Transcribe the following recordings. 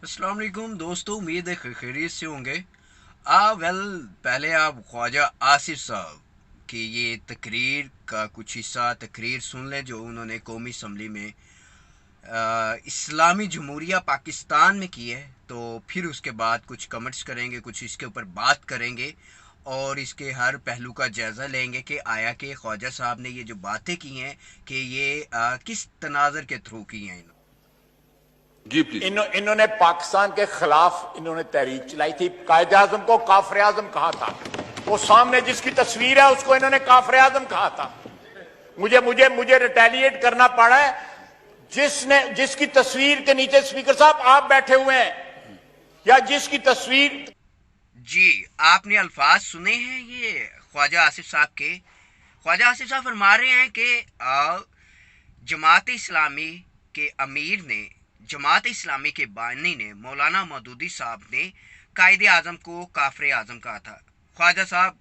अस्सलाम वालेकुम दोस्तों, उम्मीद है खैरियत से होंगे। वेल, पहले आप ख्वाजा आसिफ साहब की ये तकरीर का कुछ हिस्सा तकरीर सुन लें जो उन्होंने कौमी असम्बली में इस्लामी जमहूरिया पाकिस्तान में की है। तो फिर उसके बाद कुछ कमेंट्स करेंगे, कुछ इसके ऊपर बात करेंगे और इसके हर पहलू का जायज़ा लेंगे कि आया कि ख्वाजा साहब ने ये जो बातें की हैं कि ये किस तनाज़र के थ्रू की हैं। जी प्लीज। इन्होंने पाकिस्तान के खिलाफ इन्होंने तहरीक चलाई थी। कायदे आजम को काफिर आजम कहा था। वो सामने जिसकी तस्वीर है उसको इन्होंने काफिर आजम कहा था। मुझे मुझे मुझे रिटेलिएट करना पड़ा है। जिसकी तस्वीर के नीचे स्पीकर साहब आप बैठे हुए हैं या जिसकी तस्वीर। जी, आपने अल्फाज सुने हैं ये ख्वाजा आसिफ साहब के। ख्वाजा आसिफ साहब फरमा रहे हैं कि जमात इस्लामी के अमीर ने, जमात इस्लामी के बानी ने, मौलाना मौदूदी साहब ने कायदे आजम को काफिर आजम कहा था। ख्वाजा साहब,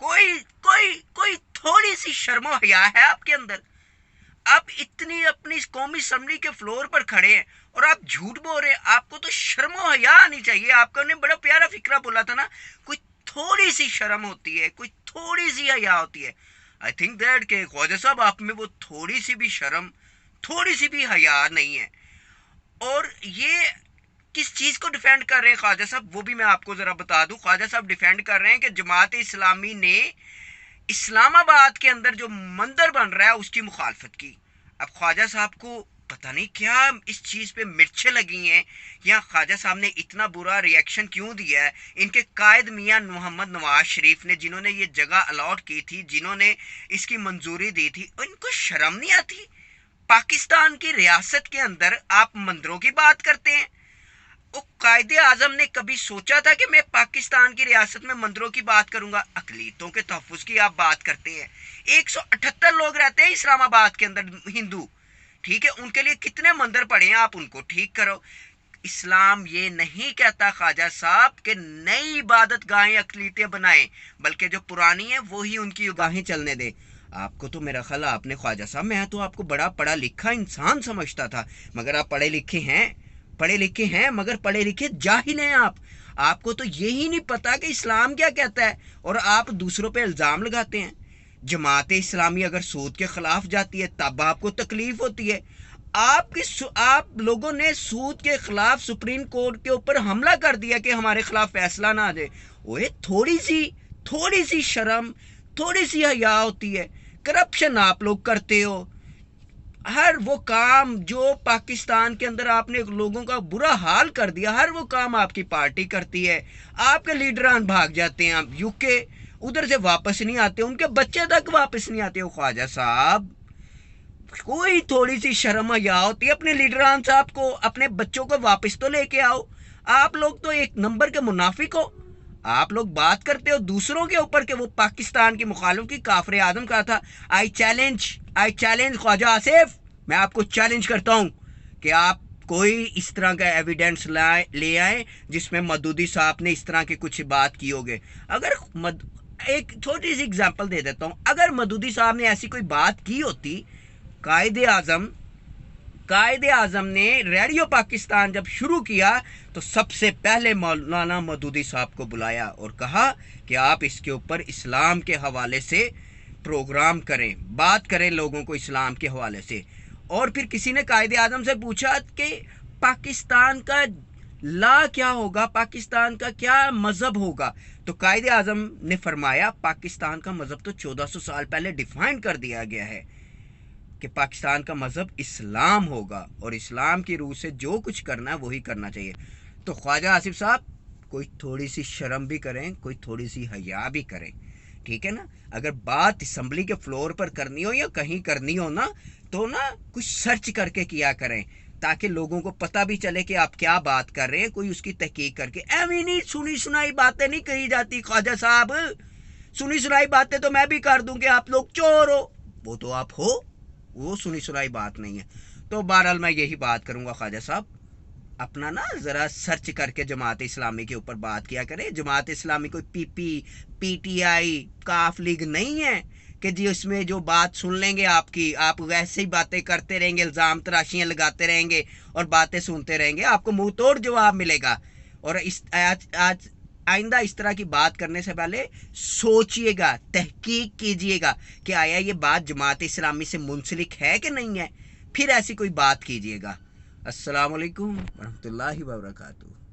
कोई कोई कोई थोड़ी सी शर्मो हया है आपके अंदर? आप इतनी अपनी कौमी असम्बली के फ्लोर पर खड़े हैं और आप झूठ बोल रहे हैं। आपको तो शर्मो हया आनी चाहिए। आपका ने बड़ा प्यारा फिक्रा बोला था ना, कोई थोड़ी सी शर्म होती है, कोई थोड़ी सी हया होती है। आई थिंक दैट के ख्वाजा साहब आप में वो थोड़ी सी भी शर्म, थोड़ी सी भी हया नहीं है। और ये किस चीज़ को डिफेंड कर रहे हैं ख्वाजा साहब, वो भी मैं आपको ज़रा बता दूं। ख्वाजा साहब डिफेंड कर रहे हैं कि जमात इस्लामी ने इस्लामाबाद के अंदर जो मंदिर बन रहा है उसकी मुखालफत की। अब ख्वाजा साहब को पता नहीं क्या इस चीज़ पे मिर्चें लगी हैं या ख्वाजा साहब ने इतना बुरा रिएक्शन क्यों दिया है। इनके कायद मियाँ मोहम्मद नवाज शरीफ ने, जिन्होंने ये जगह अलॉट की थी, जिन्होंने इसकी मंजूरी दी थी, इनको शर्म नहीं आती? पाकिस्तान की रियासत के अंदर आप मंदिरों की बात करते हैं। वो कायदे आजम ने कभी सोचा था कि मैं पाकिस्तान की रियासत में मंदिरों की बात करूंगा? अकलीतों के तहफ़्फ़ुज़ की आप बात करते हैं। 178 लोग रहते हैं इस्लामाबाद के अंदर, हिंदू, ठीक है। उनके लिए कितने मंदिर पड़े हैं, आप उनको ठीक करो। इस्लाम ये नहीं कहता ख्वाजा साहब कि नई इबादत गाहें अकलीतें बनाएं, बल्कि जो पुरानी है वही उनकी गाहें चलने दें। आपको तो मेरा ख्याल आपने ख्वाजा साहब, मैं तो आपको बड़ा पढ़ा लिखा इंसान समझता था, मगर आप पढ़े लिखे हैं, पढ़े लिखे हैं मगर पढ़े लिखे जाहिल हैं आप। आपको तो यही नहीं पता कि इस्लाम क्या कहता है और आप दूसरों पे इल्ज़ाम लगाते हैं। जमात इस्लामी अगर सूद के खिलाफ जाती है तब आपको तकलीफ होती है। आप लोगों ने सूद के खिलाफ सुप्रीम कोर्ट के ऊपर हमला कर दिया कि हमारे खिलाफ फैसला ना आ जाए। ओए, थोड़ी सी शर्म, थोड़ी सी हया होती है। करप्शन आप लोग करते हो। हर वो काम जो पाकिस्तान के अंदर आपने लोगों का बुरा हाल कर दिया, हर वो काम आपकी पार्टी करती है। आपके लीडरान भाग जाते हैं, आप यूके, उधर से वापस नहीं आते, उनके बच्चे तक वापस नहीं आते हो। ख्वाजा साहब, कोई थोड़ी सी शर्म हया होती है? अपने लीडरान साहब को, अपने बच्चों को वापस तो लेके आओ। आप लोग तो एक नंबर के मुनाफिक हो। आप लोग बात करते हो दूसरों के ऊपर कि वो पाकिस्तान की मुखालिफ की काफिर आदम का था। आई चैलेंज ख्वाजा आसिफ, मैं आपको चैलेंज करता हूं कि आप कोई इस तरह का एविडेंस ले आए जिसमें मदूदी साहब ने इस तरह की कुछ बात की होगे। अगर एक छोटी सी एग्जांपल दे देता हूं, अगर मदूदी साहब ने ऐसी कोई बात की होती, कायदे आजम कायदे आजम ने रेडियो पाकिस्तान जब शुरू किया तो सबसे पहले मौलाना मदूदी साहब को बुलाया और कहा कि आप इसके ऊपर इस्लाम के हवाले से प्रोग्राम करें, बात करें लोगों को इस्लाम के हवाले से। और फिर किसी ने कायदे आजम से पूछा कि पाकिस्तान का ला क्या होगा, पाकिस्तान का क्या मज़हब होगा? तो कायदे आजम ने फरमाया पाकिस्तान का मज़हब तो 1400 साल पहले डिफाइन कर दिया गया है कि पाकिस्तान का मज़हब इस्लाम होगा और इस्लाम की रूह से जो कुछ करना है वही करना चाहिए। तो ख्वाजा आसिफ साहब, कोई थोड़ी सी शर्म भी करें, कोई थोड़ी सी हया भी करें, ठीक है ना। अगर बात असम्बली के फ्लोर पर करनी हो या कहीं करनी हो ना, तो ना कुछ सर्च करके किया करें ताकि लोगों को पता भी चले कि आप क्या बात कर रहे हैं। कोई उसकी तहकीक करके एवं नहीं सुनी सुनाई बातें नहीं कही जाती ख्वाजा साहब। सुनी सुनाई बातें तो मैं भी कर दूं कि आप लोग चोर हो, वो तो आप हो, वो सुनी सुनाई बात नहीं है। तो बहरहाल मैं यही बात करूंगा ख्वाजा साहब, अपना ना ज़रा सर्च करके जमात इस्लामी के ऊपर बात किया करें। जमात इस्लामी कोई पीपी, पीटीआई, काफ लीग नहीं है کہ جی اس میں جو بات سن لیں گے آپ کی، آپ ویسے ہی باتیں کرتے رہیں گے، الزام تراشیاں لگاتے رہیں گے اور باتیں سنتے رہیں گے، آپ کو منہ توڑ جواب ملے گا. اور آج آئندہ اس طرح کی بات کرنے سے پہلے سوچئے گا، تحقیق کیجئے گا کہ آیا یہ بات جماعت اسلامی سے منسلک ہے کہ نہیں ہے، پھر ایسی کوئی بات کیجئے گا. السلام علیکم ورحمۃ اللہ وبرکاتہ.